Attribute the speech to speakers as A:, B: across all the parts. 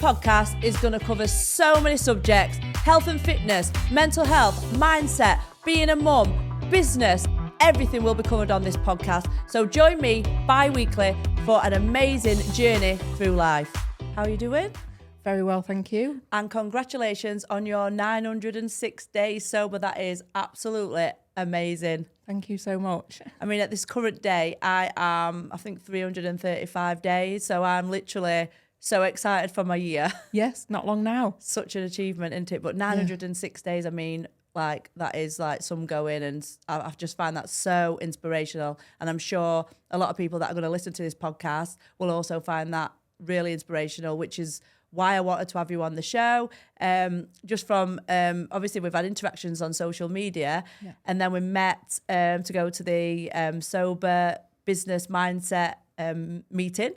A: podcast is going to cover so many subjects: health and fitness, mental health, mindset, being a mum, business. Everything will be covered on this podcast. So join me bi-weekly for an amazing journey through life. How are you doing?
B: Very well, thank you.
A: And congratulations on your 906 days sober. That is absolutely amazing.
B: Thank you so much.
A: I mean, at this current day, I am, I think, 335 days. So I'm literally so excited for my year.
B: Yes, not long now.
A: Such an achievement, isn't it? But 906 days, I mean, like, that is like some going, and I've just found that so inspirational. And I'm sure a lot of people that are going to listen to this podcast will also find that really inspirational, which is why I wanted to have you on the show. Just from, obviously we've had interactions on social media, and then we met to go to the sober business mindset meeting.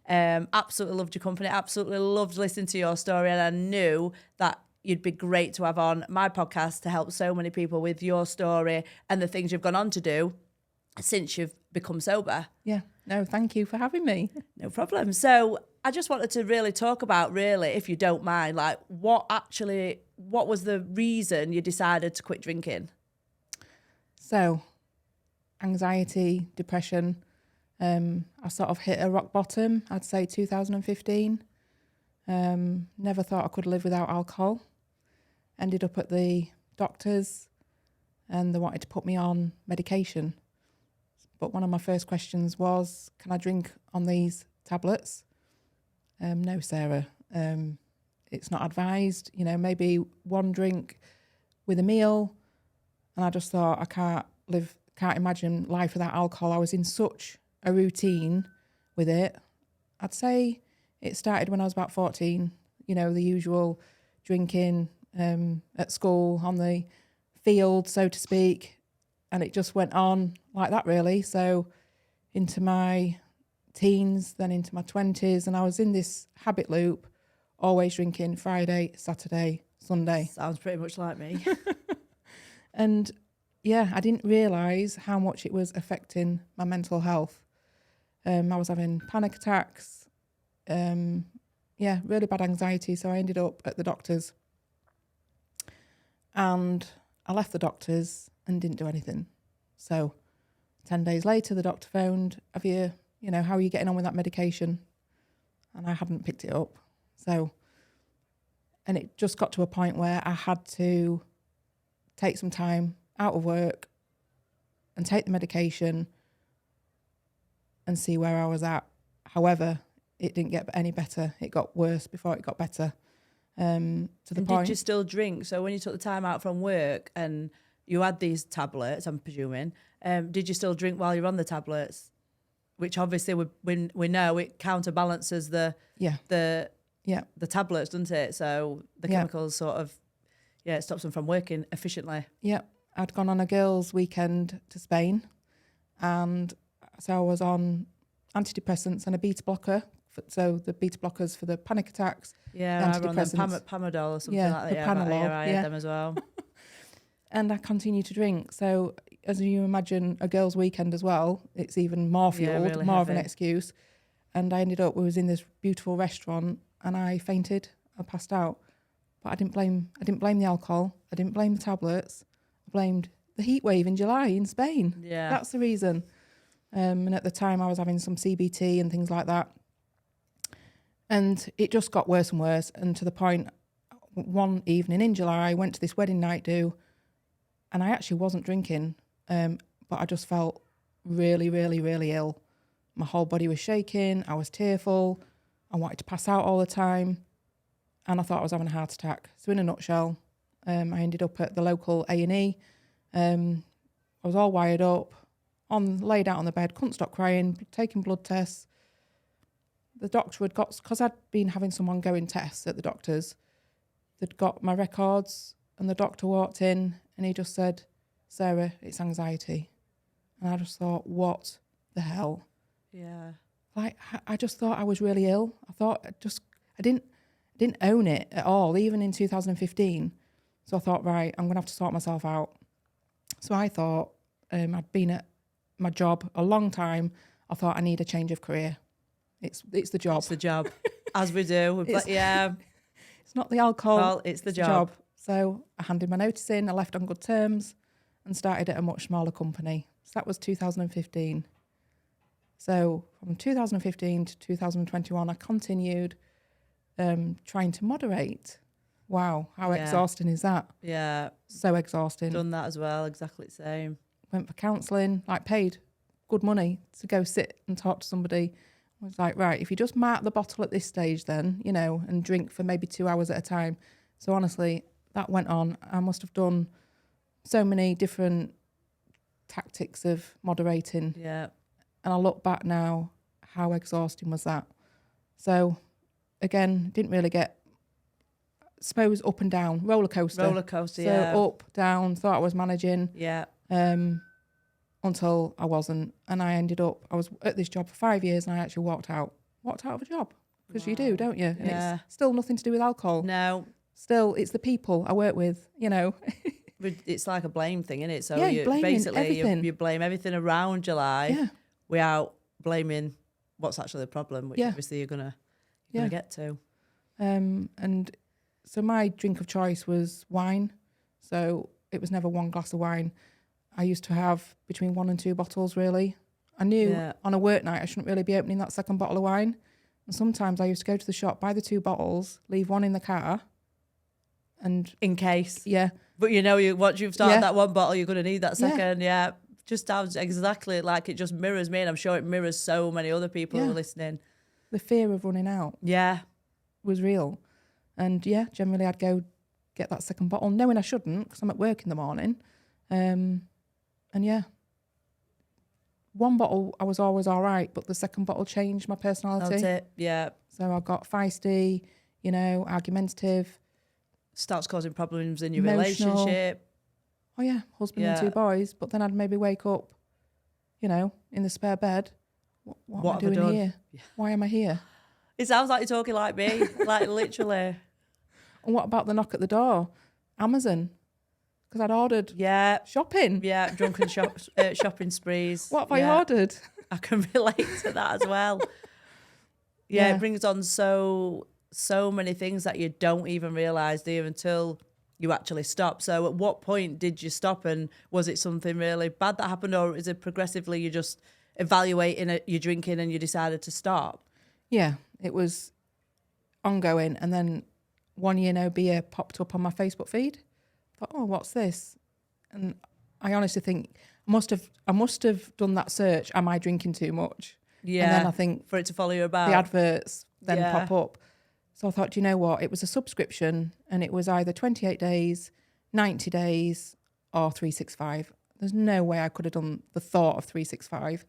A: Absolutely loved your company, absolutely loved listening to your story, and I knew that you'd be great to have on my podcast to help so many people with your story and the things you've gone on to do since you've become sober.
B: Yeah, no, thank you for having me.
A: No problem. So I just wanted to really talk about, if you don't mind, like what was the reason you decided to quit drinking?
B: So, anxiety, depression, I sort of hit a rock bottom, I'd say 2015. Never thought I could live without alcohol. Ended up at the doctors and they wanted to put me on medication. But one of my first questions was, can I drink on these tablets? No, Sarah, it's not advised. You know, maybe one drink with a meal. And I just thought, I can't imagine life without alcohol. I was in such a routine with it. I'd say it started when I was about 14, you know, the usual drinking at school, on the field, so to speak. And it just went on like that, really. So into my teens, then into my 20s, and I was in this habit loop, always drinking Friday, Saturday, Sunday.
A: Sounds pretty much like me.
B: And yeah, I didn't realise how much it was affecting my mental health. I was having panic attacks, really bad anxiety. So I ended up at the doctors, and I left the doctors and didn't do anything. So 10 days later, the doctor phoned, how are you getting on with that medication? And I hadn't picked it up. So, and it just got to a point where I had to take some time out of work and take the medication and see where I was at. However, it didn't get any better. It got worse before it got better. To the point.
A: Did you still drink? So when you took the time out from work and you had these tablets, I'm presuming, did you still drink while you're on the tablets? Which obviously we know it counterbalances the tablets, doesn't it? So the chemicals sort of, it stops them from working efficiently.
B: Yeah, I'd gone on a girls' weekend to Spain, and so I was on antidepressants and a beta blocker. So the beta blockers for the panic attacks.
A: Yeah, I run them Pamadol or something like that.
B: Yeah, Panadol.
A: I had them as well.
B: And I continued to drink. So as you imagine, a girls' weekend as well, it's even more fueled,
A: really
B: more
A: heavy.
B: of an excuse. And I ended up, we was in this beautiful restaurant, and I fainted. I passed out. But I didn't blame the alcohol. I didn't blame the tablets. I blamed the heat wave in July in Spain.
A: Yeah.
B: That's the reason. And at the time I was having some CBT and things like that. And it just got worse and worse. And to the point, one evening in July, I went to this wedding night do, and I actually wasn't drinking, but I just felt really, really, really ill. My whole body was shaking. I was tearful. I wanted to pass out all the time. And I thought I was having a heart attack. So in a nutshell, I ended up at the local A&E. I was all wired up, laid out on the bed, couldn't stop crying, taking blood tests. The doctor had got, because I'd been having some ongoing tests at the doctor's, they'd got my records, and the doctor walked in and he just said, Sarah, it's anxiety. And I just thought, what the hell?
A: Yeah.
B: Like, I just thought I was really ill. I didn't own it at all, even in 2015. So I thought, right, I'm going to have to sort myself out. So I thought, I'd been at my job a long time. I thought I need a change of career. It's the job.
A: It's the job. As we do.
B: It's-
A: Yeah.
B: It's not the alcohol,
A: Well, it's the
B: the
A: job.
B: So I handed my notice in, I left on good terms and started at a much smaller company. So that was 2015. So from 2015 to 2021, I continued trying to moderate. Wow, how
A: Yeah.
B: exhausting is that?
A: Yeah.
B: So exhausting.
A: Done that as well. Exactly the same.
B: Went for counselling, like paid good money to go sit and talk to somebody. I was like, right, if you just mark the bottle at this stage then, you know, and drink for maybe 2 hours at a time. So honestly, that went on. I must have done so many different tactics of moderating.
A: Yeah.
B: And I look back now, how exhausting was that? So again, didn't really get, suppose up and down, roller coaster.
A: Roller coaster,
B: So
A: yeah.
B: up, down, thought I was managing.
A: Yeah.
B: Until I wasn't, and I ended up, I was at this job for 5 years and I actually walked out of a job, because you do, don't you? And
A: Yeah.
B: it's still nothing to do with alcohol.
A: No.
B: Still, it's the people I work with, you know.
A: It's like a blame thing, isn't it? So
B: Yeah,
A: you
B: blaming
A: basically
B: everything.
A: you blame everything around your life
B: Yeah,
A: without blaming what's actually the problem, which
B: Yeah.
A: obviously you're gonna
B: Yeah.
A: get to.
B: and so my drink of choice was wine. So it was never one glass of wine. I used to have between 1 and 2 bottles, really. I knew
A: Yeah.
B: on a work night I shouldn't really be opening that second bottle of wine. And sometimes I used to go to the shop, buy the 2 bottles, leave one in the car, and
A: In case.
B: yeah,
A: But you know, once you've started
B: Yeah.
A: that one bottle, you're gonna need that
B: Yeah.
A: second. Yeah. Just sounds exactly like it just mirrors me, and I'm sure it mirrors so many other people who
B: Yeah.
A: are listening.
B: the fear of running out
A: Yeah.
B: was real. And yeah, generally I'd go get that second bottle, knowing I shouldn't because I'm at work in the morning. And yeah, one bottle I was always all right, but the second bottle changed my personality.
A: That's it. Yeah.
B: So I got feisty, you know, argumentative.
A: Starts causing problems in your
B: Emotional.
A: relationship.
B: Oh yeah, husband and
A: Yeah.
B: 2 boys. But then I'd maybe wake up, you know, in the spare bed. What am I
A: What have I
B: doing
A: done?
B: here?
A: Yeah.
B: Why am I here?
A: It sounds like you're talking like me, like literally.
B: And what about the knock at the door? Amazon. Because I'd ordered
A: Yeah.
B: shopping.
A: Yeah. Drunken shopping sprees.
B: What have I
A: Yeah.
B: ordered?
A: I can relate to that as well. Yeah,
B: Yeah.
A: it brings on so many things that you don't even realise, do you, until you actually stop. So at what point did you stop, and was it something really bad that happened, or is it progressively you just evaluating your drinking and you decided to stop?
B: Yeah, it was ongoing. And then one year, no beer popped up on my Facebook feed. I thought, oh, what's this? And I honestly think I must have done that search. Am I drinking too much?
A: Yeah.
B: And then I think
A: for it to follow you about.
B: the adverts then
A: Yeah.
B: pop up. So I thought, do you know what? It was a subscription and it was either 28 days, 90 days or 365. There's no way I could have done the thought of 365.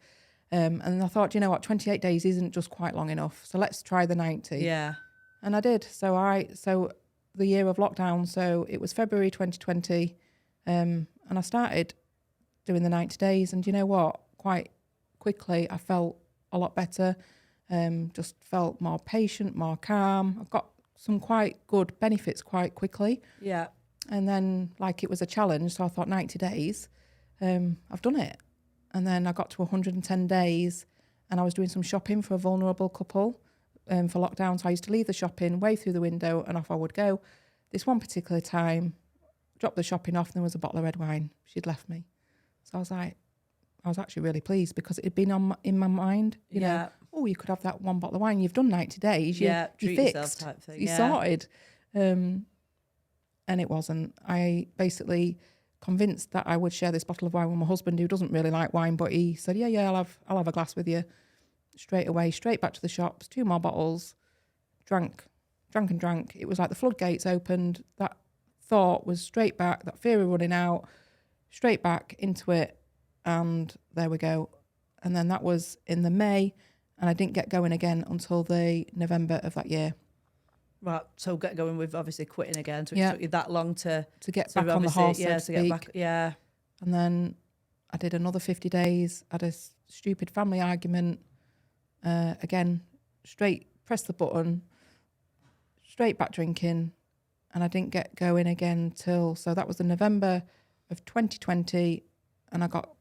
B: And I thought, do you know what? 28 days isn't just quite long enough. So let's try the 90.
A: Yeah.
B: And I did. So the year of lockdown, so it was February 2020. And I started doing the 90 days. And do you know what? Quite quickly, I felt a lot better. Just felt more patient, more calm. I've got some quite good benefits quite quickly.
A: Yeah.
B: And then, like, it was a challenge, so I thought 90 days, I've done it. And then I got to 110 days and I was doing some shopping for a vulnerable couple for lockdown. So I used to leave the shopping way through the window and off I would go. This one particular time, dropped the shopping off and there was a bottle of red wine. She'd left me. So I was actually really pleased because it had been in my mind, you know, oh, you could have that one bottle of wine. You've done 90 days. You're
A: treat
B: fixed.
A: yourself type thing.
B: You sorted. And it wasn't. I basically convinced that I would share this bottle of wine with my husband, who doesn't really like wine, but he said, yeah, I'll have a glass with you. Straight away, straight back to the shops, 2 more bottles, drank. It was like the floodgates opened. That thought was straight back, that fear of running out, straight back into it. And there we go. And then that was in the May, and I didn't get going again until the November of that year.
A: Right, so get going with obviously quitting again. So it
B: Yeah.
A: took you that long to
B: Get back on the horse, so to
A: to get
B: speak.
A: back. Yeah.
B: And then I did another 50 days, had a stupid family argument. Again, straight, press the button, straight back drinking. And I didn't get going again so that was the November of 2020. And I got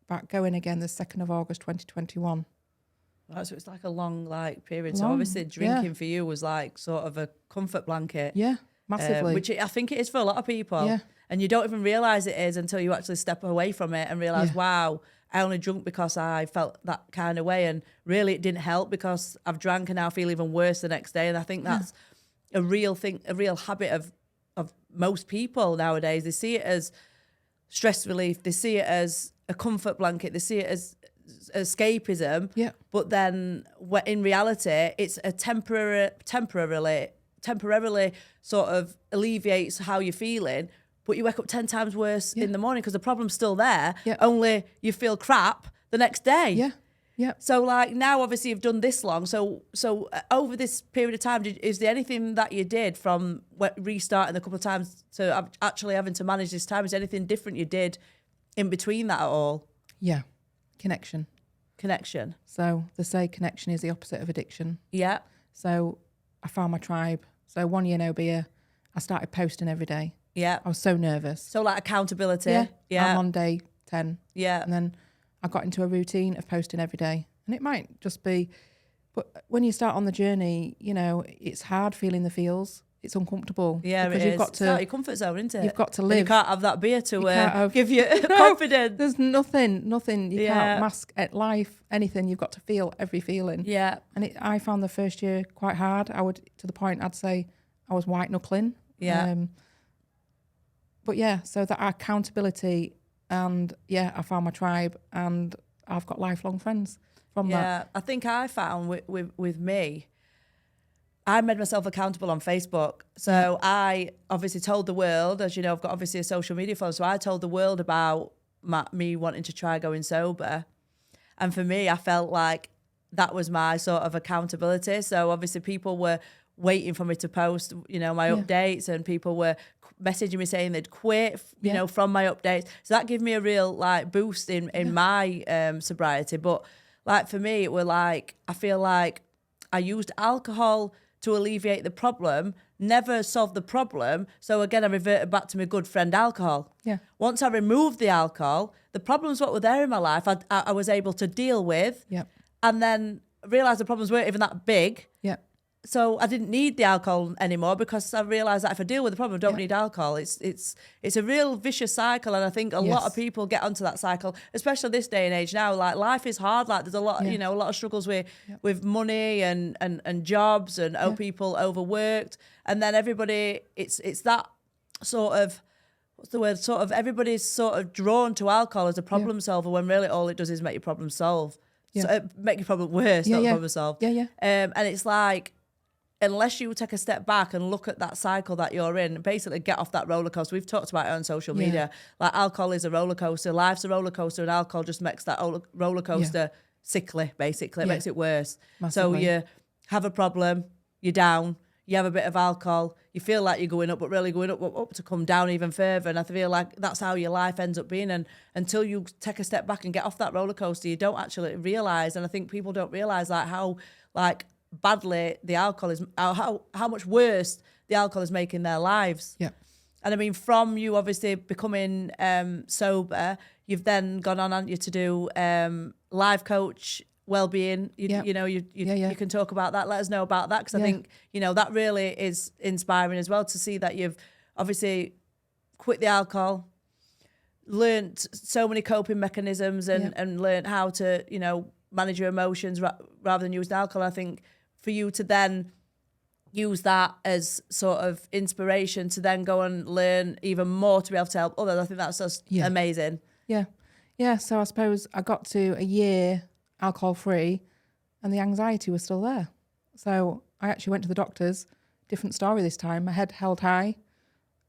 B: back going again the 2nd of August, 2021.
A: Right, so it's like a long period. So
B: Long,
A: obviously drinking
B: yeah.
A: for you was like sort of a comfort blanket.
B: Yeah, massively.
A: Which I think it is for a lot of people.
B: Yeah.
A: And you don't even realise it is until you actually step away from it and realise,
B: Yeah.
A: wow, I only drunk because I felt that kind of way. And really it didn't help because I've drank and now I feel even worse the next day. And I think that's a real thing, a real habit of most people nowadays. They see it as stress relief. They see it as a comfort blanket. They see it as escapism.
B: Yeah.
A: But then in reality, it's a temporarily sort of alleviates how you're feeling, but you wake up 10 times worse in the morning because the problem's still there.
B: Yeah.
A: Only you feel crap the next day.
B: Yeah. Yeah.
A: So now obviously you've done this long. So over this period of time, is there anything that you did from restarting a couple of times to actually having to manage this time? Is there anything different you did in between that at all?
B: Yeah. Connection.
A: So
B: they say connection is the opposite of addiction.
A: Yeah.
B: So I found my tribe. So 1 year no beer, I started posting every day.
A: Yeah.
B: I was so nervous.
A: So accountability.
B: Yeah. I'm on day 10.
A: Yeah.
B: And then I got into a routine of posting every day. And it might just be, but when you start on the journey, it's hard feeling the feels. It's uncomfortable.
A: Yeah,
B: because
A: you've got to. It's out your comfort zone, isn't it?
B: You've got to live.
A: And you can't have that beer to give you confidence.
B: There's nothing. You can't mask at life, anything. You've got to feel every feeling.
A: Yeah.
B: And I found the first year quite hard. To the point I'd say I was white knuckling.
A: Yeah.
B: But yeah, so that accountability, and I found my tribe, and I've got lifelong friends from that.
A: Yeah, I think I found with me, I made myself accountable on Facebook. So I obviously told the world, as you know, I've got obviously a social media follower. So I told the world about me wanting to try going sober. And for me, I felt like that was my sort of accountability. So obviously people were waiting for me to post, my updates, and people were messaging me saying they'd quit, from my updates. So that gave me a real boost in my sobriety. But for me, it were I feel like I used alcohol to alleviate the problem, never solved the problem. So again, I reverted back to my good friend alcohol.
B: Yeah.
A: Once I removed the alcohol, the problems what were there in my life, I was able to deal with.
B: Yeah.
A: And then realised the problems weren't even that big.
B: Yeah.
A: So I didn't need the alcohol anymore because I realised that if I deal with the problem, I don't need alcohol. It's a real vicious cycle, and I think a lot of people get onto that cycle, especially this day and age now. Life is hard. There's a lot, a lot of struggles with money and jobs, and people overworked, and then everybody. It's that sort of. What's the word? Sort of everybody's sort of drawn to alcohol as a problem solver, when really all it does is make your problem solve.
B: Yeah.
A: So make your problem worse, not problem solve.
B: Yeah, yeah.
A: And it's unless you take a step back and look at that cycle that you're in, basically get off that roller coaster. We've talked about it on social media. Alcohol is a roller coaster, life's a roller coaster, and alcohol just makes that roller coaster sickly, basically. It makes it worse.
B: Massively.
A: So you have a problem, you're down, you have a bit of alcohol, you feel like you're going up, but really going up to come down even further. And I feel like that's how your life ends up being. And until you take a step back and get off that roller coaster, you don't actually realise. And I think people don't realise how badly the alcohol is, how much worse the alcohol is making their lives.
B: Yeah.
A: And I mean, from you obviously becoming sober, you've then gone on, haven't you, to do life coach, well-being. You can talk about that. Let us know about that, because I think that really is inspiring as well, to see that you've obviously quit the alcohol, learnt so many coping mechanisms, and learnt how to manage your emotions rather than use alcohol. I think for you to then use that as sort of inspiration to then go and learn even more to be able to help others, I think that's just amazing.
B: Yeah. So I suppose I got to a year alcohol free, and the anxiety was still there. So I actually went to the doctors. Different story this time. My head held high.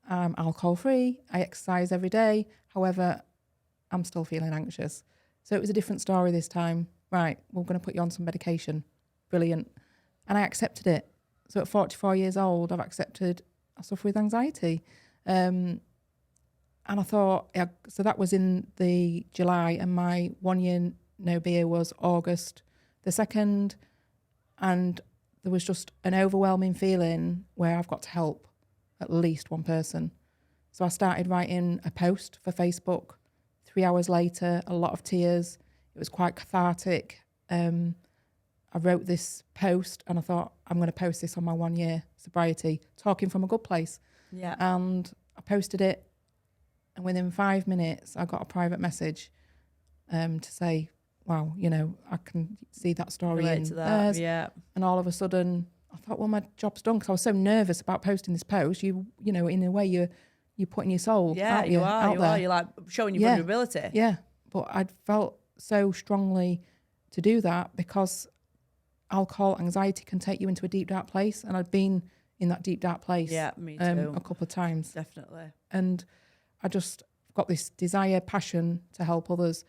B: I'm alcohol free. I exercise every day. However, I'm still feeling anxious. So it was a different story this time. Right, we're going to put you on some medication. Brilliant. And I accepted it. So at 44 years old, I've accepted I suffer with anxiety. And I thought, so that was in the July, and my 1 year no beer was August the 2nd. And there was just an overwhelming feeling where I've got to help at least one person. So I started writing a post for Facebook. 3 hours later, a lot of tears. It was quite cathartic. I wrote this post and I thought, I'm going to post this on my 1 year sobriety, talking from a good place.
A: Yeah.
B: And I posted it, and within 5 minutes, I got a private message to say, wow, you know, I can see that story
A: Relate
B: in
A: to that.
B: theirs.
A: Yeah.
B: And all of a sudden, I thought, well, my job's done, because I was so nervous about posting this post. You know, in a way, you're putting your soul out
A: you
B: out
A: are.
B: there.
A: You're like showing your vulnerability.
B: Yeah, but I'd felt so strongly to do that because alcohol, anxiety can take you into a deep, dark place. And I'd been in that deep, dark place
A: Yeah, me too.
B: a couple of times.
A: Definitely.
B: And I just got this desire, passion to help others.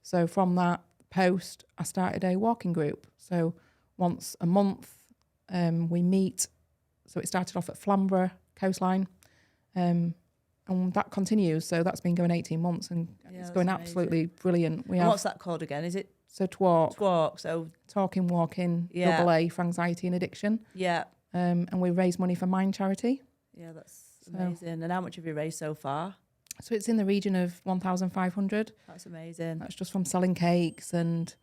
B: So from that post, I started a walking group. So once a month, we meet. So it started off at Flamborough coastline, and that continues. So that's been going 18 months, and it's going absolutely brilliant.
A: And what's that called again? Is it?
B: So TWALK.
A: TWALK. So
B: Talking, Walking, double A for anxiety and addiction.
A: Yeah.
B: And we raise money for Mind Charity.
A: Yeah, that's amazing. And how much have you raised so far?
B: So it's in the region of 1,500.
A: That's amazing.
B: That's just from selling cakes and,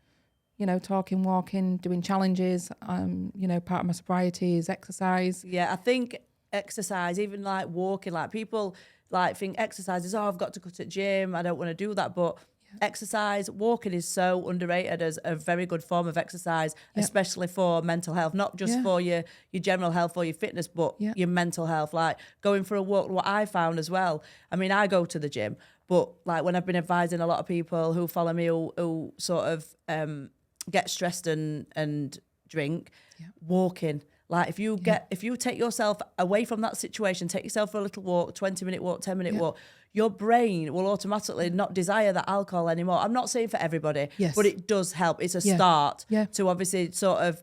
B: you know, talking, walking, doing challenges. You know, part of my sobriety is exercise.
A: Yeah, I think exercise, even like walking, like people like think exercise is, I've got to go to the gym, I don't want to do that. But exercise, walking is so underrated as a very good form of exercise, especially for mental health, not just for your general health or your fitness, but your mental health. Like going for a walk, what I found as well, I mean, I go to the gym, but like when I've been advising a lot of people who follow me who sort of get stressed and drink, walking. Like if you take yourself away from that situation, take yourself for a little walk, 20-minute walk, 10-minute walk, your brain will automatically not desire that alcohol anymore. I'm not saying for everybody, but it does help. It's a start to obviously sort of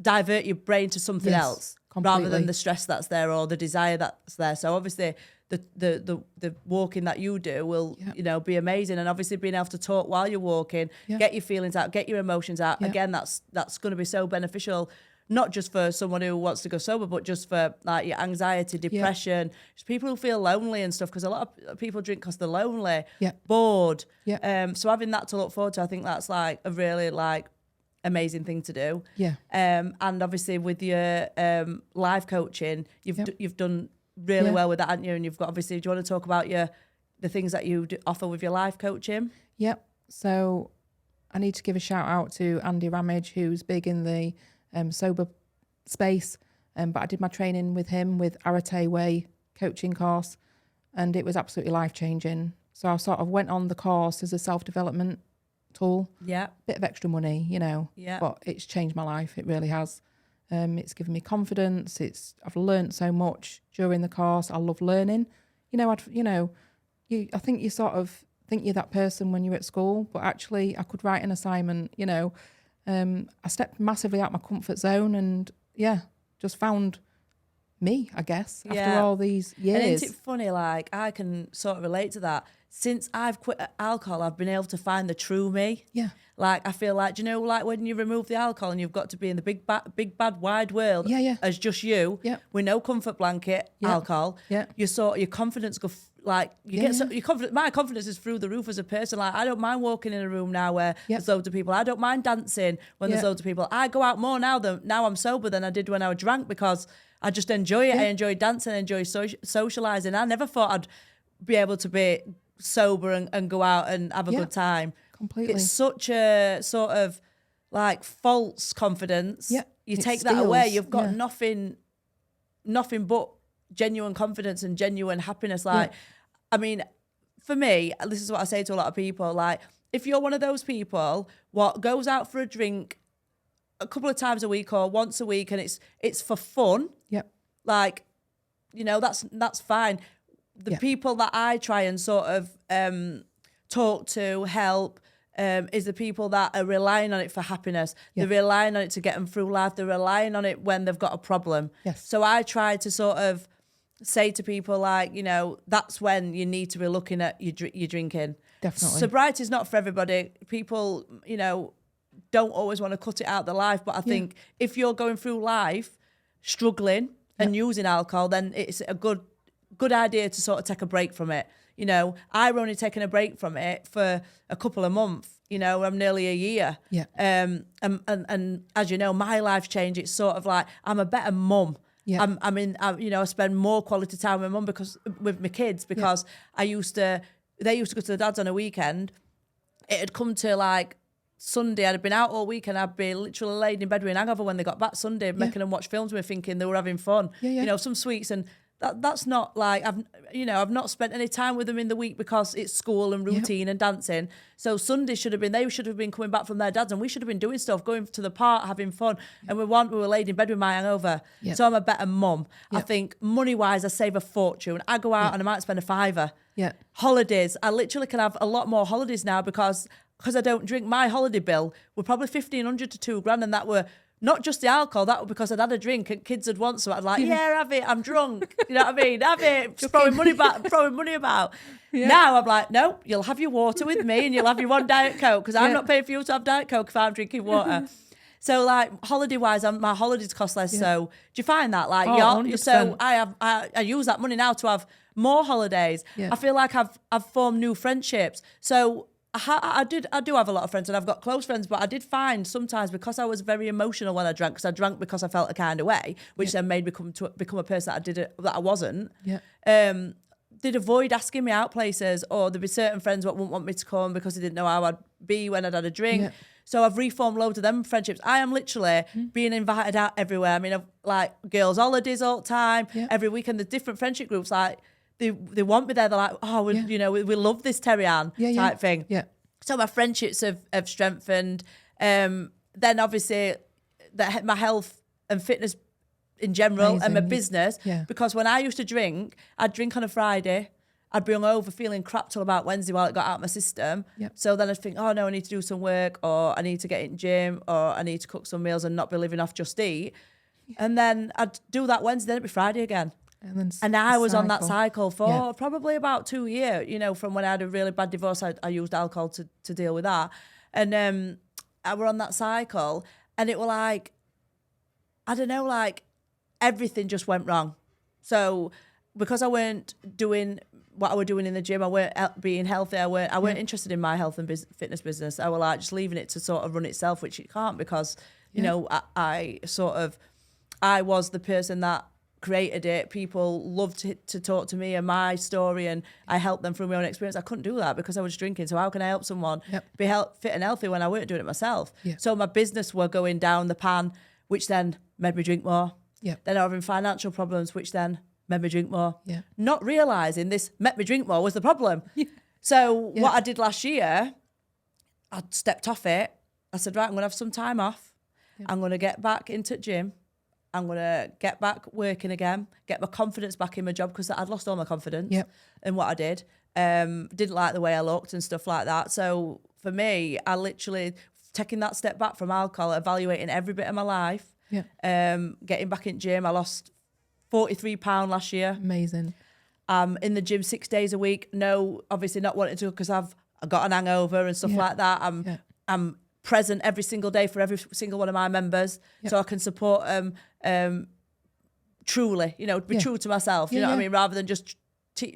A: divert your brain to something else rather than the stress that's there or the desire that's there. So obviously the walking that you do will, you know, be amazing. And obviously being able to talk while you're walking, get your feelings out, get your emotions out. Again, that's going to be so beneficial, not just for someone who wants to go sober, but just for like your anxiety, depression, just people who feel lonely and stuff. Because a lot of people drink because they're lonely, bored. So having that to look forward to, I think that's like a really like amazing thing to do. And obviously with your life coaching, you've done really well with that, haven't you? And you've got, obviously, do you want to talk about the things that you offer with your life coaching?
B: So I need to give a shout out to Andy Ramage, who's big in the sober space, but I did my training with him with Arate Way coaching course, and it was absolutely life-changing. So I sort of went on the course as a self-development tool. Bit of extra money, you know, but it's changed my life. It really has. It's given me confidence. I've learned so much during the course. I love learning. You know, I think you sort of think you're that person when you're at school, but actually I could write an assignment, you know. I stepped massively out my comfort zone and just found me, I guess, after all these years.
A: And isn't it funny, like I can sort of relate to that. Since I've quit alcohol, I've been able to find the true me. Like I feel like, do you know, like when you remove the alcohol and you've got to be in the big bad wide world as just you, with no comfort blanket, alcohol, your confidence go like you get your confidence. My confidence is through the roof as a person. Like I don't mind walking in a room now where there's loads of people. I don't mind dancing when there's loads of people. I go out more now I'm sober than I did when I was drunk because I just enjoy it. I enjoy dancing. I enjoy socializing. I never thought I'd be able to be sober and go out and have a good time.
B: Completely.
A: It's such a sort of like false confidence. You take that
B: steals.
A: away, you've got nothing but genuine confidence and genuine happiness. Like, I mean, for me, this is what I say to a lot of people, like, if you're one of those people what goes out for a drink a couple of times a week or once a week and it's for fun, like, you know, that's fine. The people that I try and sort of talk to, help, is the people that are relying on it for happiness. They're relying on it to get them through life. They're relying on it when they've got a problem. So I try to sort of say to people like, you know, that's when you need to be looking at your drinking.
B: Definitely.
A: Sobriety is not for everybody. People, you know, don't always want to cut it out of their life. But I think if you're going through life struggling and using alcohol, then it's a good idea to sort of take a break from it. You know, I've only taken a break from it for a couple of months you know, I'm nearly a year.
B: Yeah.
A: And as you know, my life's changed. It's sort of like I'm a better mum.
B: Yeah.
A: You know, I spend more quality time with mum with my kids because they used to go to the dad's on a weekend. It had come to like Sunday, I'd been out all weekend. I'd be literally laid in bed with an hangover when they got back Sunday, making them watch films with me, thinking they were having fun. You know, some sweets, and that's not like I've not spent any time with them in the week because it's school and routine and dancing. So Sunday they should have been coming back from their dads, and we should have been doing stuff, going to the park, having fun. And we were laid in bed with my hangover. So I'm a better mum. I think money wise, I save a fortune. I go out and I might spend a £5. Holidays, I literally can have a lot more holidays now because I don't drink. My holiday bill were probably $1,500 to £2,000, and that were not just the alcohol. That was because I'd had a drink and kids had wanted, so I'd like, have it. I'm drunk. You know what I mean? Have it. Just throwing money about. Now I'm like, no, you'll have your water with me, and you'll have your one Diet Coke because I'm not paying for you to have Diet Coke if I'm drinking water. So like holiday wise, my holidays cost less. So do you find that like so I use that money now to have more holidays. I feel like I've formed new friendships. So I do have a lot of friends, and I've got close friends, but I did find sometimes, because I was very emotional when I drank, because I drank because I felt a kind of way, which then made me become a person that I wasn't. They'd avoid asking me out places, or there'd be certain friends that wouldn't want me to come because they didn't know how I'd be when I'd had a drink. So I've reformed loads of them friendships. I am literally being invited out everywhere. I mean, I've like girls' holidays all the time. Every weekend, there's different friendship groups. Like they want me there. They're like, oh, we love this Terri-Ann type thing. So my friendships have strengthened. Then obviously my health and fitness in general and my business. Because when I used to drink, I'd drink on a Friday. I'd be hungover, feeling crap till about Wednesday while it got out of my system. So then I'd think, oh no, I need to do some work, or I need to get in the gym, or I need to cook some meals and not be living off Just Eat. And then I'd do that Wednesday, then it'd be Friday again. And I was on that cycle for probably about 2 years, you know, from when I had a really bad divorce. I used alcohol to deal with that. And I were on that cycle, and it were like, I don't know, like everything just went wrong. So because I weren't doing what I were doing in the gym, I weren't being healthy, I weren't interested in my health and fitness business. I was like just leaving it to sort of run itself, which it can't, because, you know, I was the person that created it. People loved to talk to me and my story, and I helped them through my own experience. I couldn't do that because I was drinking. So how can I help someone be fit and healthy when I weren't doing it myself? So my business were going down the pan, which then made me drink more. Then having financial problems, which then made me drink more. Not realising this made me drink more was the problem. So what I did last year, I stepped off it. I said, right, I'm going to have some time off. I'm going to get back into the gym. I'm going to get back working again, get my confidence back in my job, because I'd lost all my confidence in what I did. Didn't like the way I looked and stuff like that. So for me, I literally taking that step back from alcohol, evaluating every bit of my life, getting back in gym. I lost 43 pounds last year.
B: Amazing.
A: In the gym 6 days a week. No, obviously not wanting to, because I've got an hangover and stuff like that. I'm present every single day for every single one of my members, so I can support truly, you know, be true to myself, you know what I mean, rather than just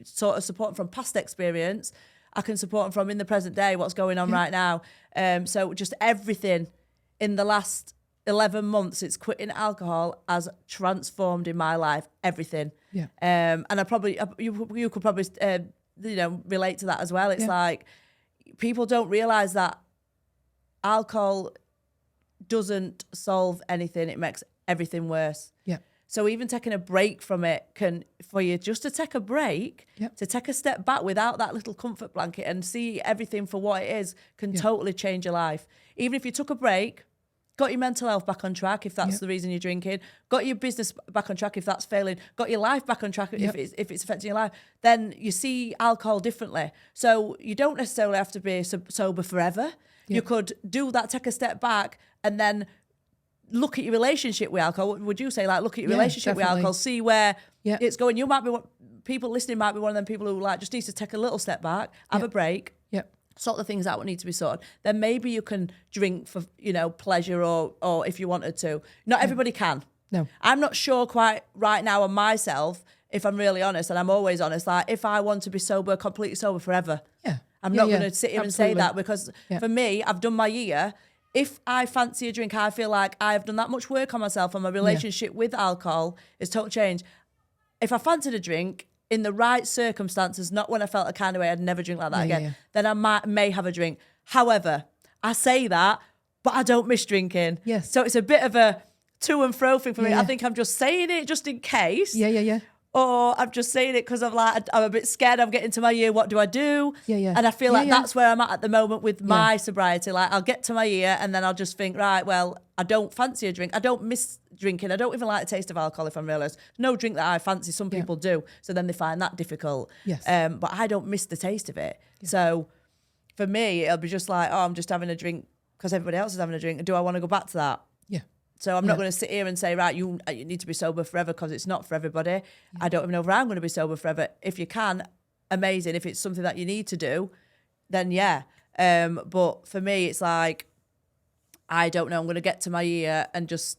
A: sort of supporting from past experience. I can support them from in the present day, what's going on right now. So just everything in the last 11 months, it's quitting alcohol has transformed in my life, everything. And I probably, you could probably, you know, relate to that as well. It's like, people don't realise that alcohol doesn't solve anything. It makes everything worse. So even taking a break from it for you just to take a break, to take a step back without that little comfort blanket and see everything for what it is, can totally change your life. Even if you took a break, got your mental health back on track, if that's the reason you're drinking, got your business back on track if that's failing, got your life back on track if it's affecting your life, then you see alcohol differently. So you don't necessarily have to be sober forever. You could do that, take a step back, and then look at your relationship with alcohol. What would you say? Like, look at your relationship with alcohol, see where it's going. You might be, people listening might be one of them people who like just needs to take a little step back, have a break, sort the things out what need to be sorted. Then maybe you can drink for, you know, pleasure, or if you wanted to. Not everybody can.
B: No.
A: I'm not sure quite right now on myself, if I'm really honest, and I'm always honest, like if I want to be sober, completely sober forever, I'm not going to sit here and say that, because for me, I've done my year. If I fancy a drink, I feel like I've done that much work on myself, and my relationship with alcohol is total change. If I fancied a drink in the right circumstances, not when I felt a kind of way, I'd never drink like that again, then I may have a drink. However, I say that, but I don't miss drinking.
B: Yes.
A: So it's a bit of a to and fro thing for me. I think I'm just saying it just in case.
B: Yeah.
A: Or I'm just saying it because I'm a bit scared. I'm getting to my year. What do I do?
B: Yeah.
A: And I feel like that's where I'm at the moment with my sobriety. Like, I'll get to my year and then I'll just think, right, well, I don't fancy a drink. I don't miss drinking. I don't even like the taste of alcohol, if I'm real honest. No drink that I fancy. Some people do. So then they find that difficult.
B: Yes.
A: But I don't miss the taste of it. Yeah. So for me, it'll be just like, oh, I'm just having a drink because everybody else is having a drink. Do I want to go back to that?
B: Yeah.
A: So I'm not going to sit here and say, right, you need to be sober forever, because it's not for everybody. Yeah. I don't even know if I'm going to be sober forever. If you can, amazing. If it's something that you need to do, then yeah. But for me, it's like, I don't know. I'm going to get to my year and just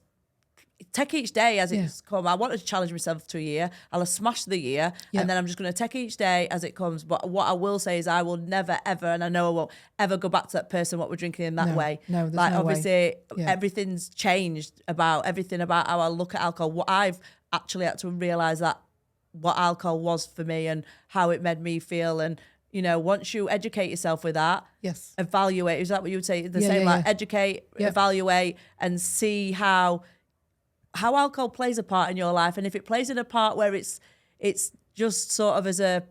A: take each day as it's come. I wanted to challenge myself to a year. I'll have smashed the year, and then I'm just going to take each day as it comes. But what I will say is I will never, ever, and I know I won't ever go back to that person what we're drinking in that way.
B: No, there's
A: like,
B: no
A: obviously,
B: way.
A: everything's changed about everything about how I look at alcohol. What I've actually had to realise that what alcohol was for me and how it made me feel. And, you know, once you educate yourself with that, evaluate. Is that what you would say? The same, like educate, evaluate, and see how alcohol plays a part in your life. And if it plays in a part where it's just sort of as a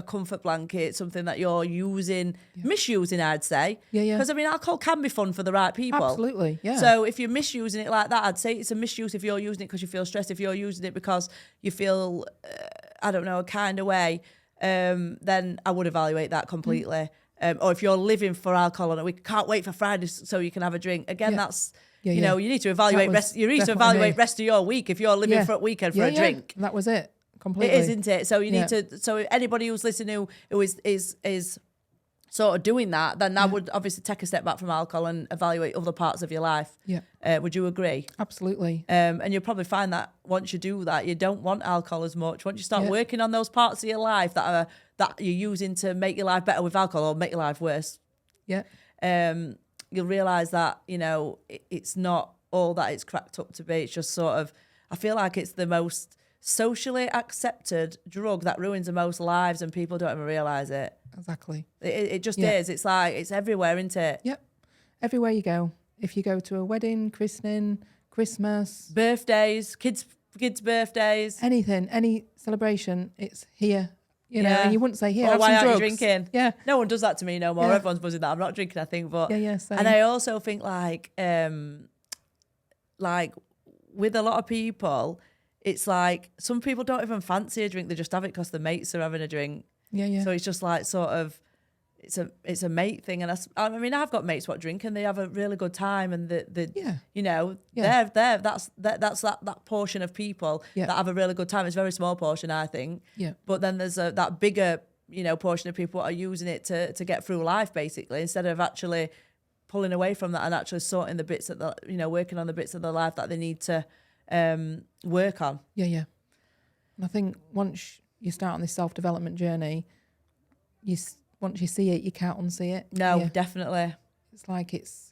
A: comfort blanket, something that you're misusing, I'd say. Because, I mean, alcohol can be fun for the right people.
B: Absolutely, yeah.
A: So if you're misusing it like that, I'd say it's a misuse if you're using it because you feel stressed. If you're using it because you feel, I don't know, a kind of way, then I would evaluate that completely. Or if you're living for alcohol and we can't wait for Friday so you can have a drink. Again, that's... you know, you need to evaluate rest of your week if you're living for a weekend for a drink.
B: That was it. Completely.
A: It is, isn't it? So you need to. So anybody who's listening who is sort of doing that, then I would obviously take a step back from alcohol and evaluate other parts of your life. Yeah. Would you agree?
B: Absolutely.
A: And you'll probably find that once you do that, you don't want alcohol as much. Once you start working on those parts of your life that you're using to make your life better with alcohol or make your life worse.
B: Yeah.
A: You'll realise that, you know, it's not all that it's cracked up to be. It's just sort of, I feel like it's the most socially accepted drug that ruins the most lives, and people don't even realise it.
B: Exactly.
A: It just is. It's like, it's everywhere, isn't it?
B: Yep. Everywhere you go. If you go to a wedding, christening, Christmas.
A: Birthdays, kids' birthdays.
B: Anything, any celebration, it's here. You know, and you wouldn't say, here, have
A: why
B: some
A: aren't
B: drugs.
A: you drinking?
B: Yeah.
A: No one does that to me no more. Everyone's buzzing that I'm not drinking, I think. But
B: same.
A: And I also think like with a lot of people, it's like some people don't even fancy a drink. They just have it because the mates are having a drink.
B: Yeah.
A: So it's just like sort of, it's a mate thing. And I mean, I've got mates what drink and they have a really good time, and you know, they're that's that portion of people that have a really good time. It's a very small portion, I think. Yeah. But then there's that bigger, you know, portion of people that are using it to get through life, basically, instead of actually pulling away from that and actually sorting the bits that working on the bits of their life that they need to work on.
B: Yeah. And I think once you start on this self-development journey, once you see it, you can't unsee it.
A: No, definitely.
B: It's like it's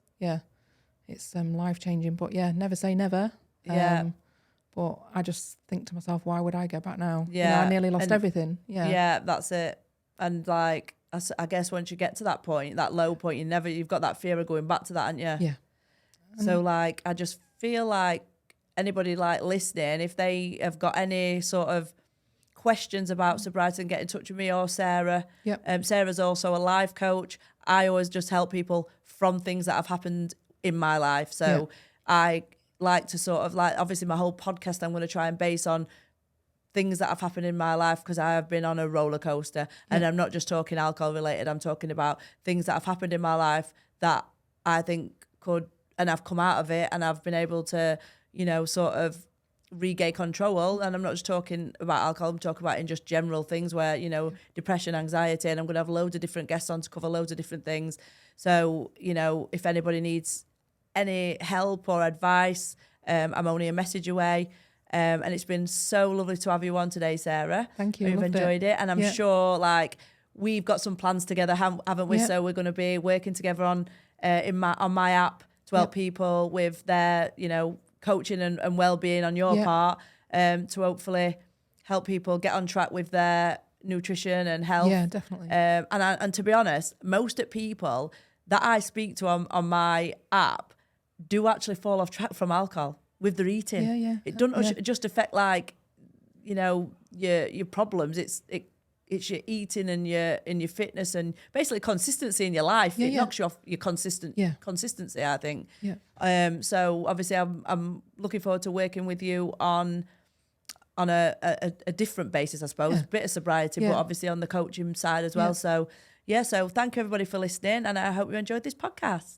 B: life-changing. But never say never. But I just think to myself, why would I go back now?
A: Yeah.
B: You know, I nearly lost everything. Yeah.
A: Yeah, that's it. And like, I guess once you get to that point, that low point, you've got that fear of going back to that, haven't you?
B: Yeah.
A: So like, I just feel like anybody like listening, if they have got any sort of questions about sobriety, and get in touch with me or Sarah.
B: Yep.
A: Sarah's also a life coach. I always just help people from things that have happened in my life. So I like to sort of like, obviously my whole podcast I'm going to try and base on things that have happened in my life, because I have been on a roller coaster, and I'm not just talking alcohol related. I'm talking about things that have happened in my life that I think could, and I've come out of it and I've been able to, you know, sort of regain control. And I'm not just talking about alcohol, I'm talking about in just general things where, you know, depression, anxiety, and I'm going to have loads of different guests on to cover loads of different things. So, you know, if anybody needs any help or advice, I'm only a message away. And it's been so lovely to have you on today, Sarah.
B: Thank you.
A: We've enjoyed it. And I'm sure, like, we've got some plans together, haven't we?
B: Yep.
A: So we're going to be working together on my app to help people with their, you know, coaching and well-being on your part, to hopefully help people get on track with their nutrition and health.
B: Yeah, definitely.
A: And to be honest, most of people that I speak to on my app do actually fall off track from alcohol with their eating.
B: Yeah.
A: It doesn't just affect, like, you know, your problems. It's your eating and your fitness and basically consistency in your life. It knocks you off your consistency, I think.
B: Yeah.
A: So obviously I'm looking forward to working with you on a different basis, I suppose.
B: Yeah.
A: Bit of sobriety, but obviously on the coaching side as well. So thank you everybody for listening, and I hope you enjoyed this podcast.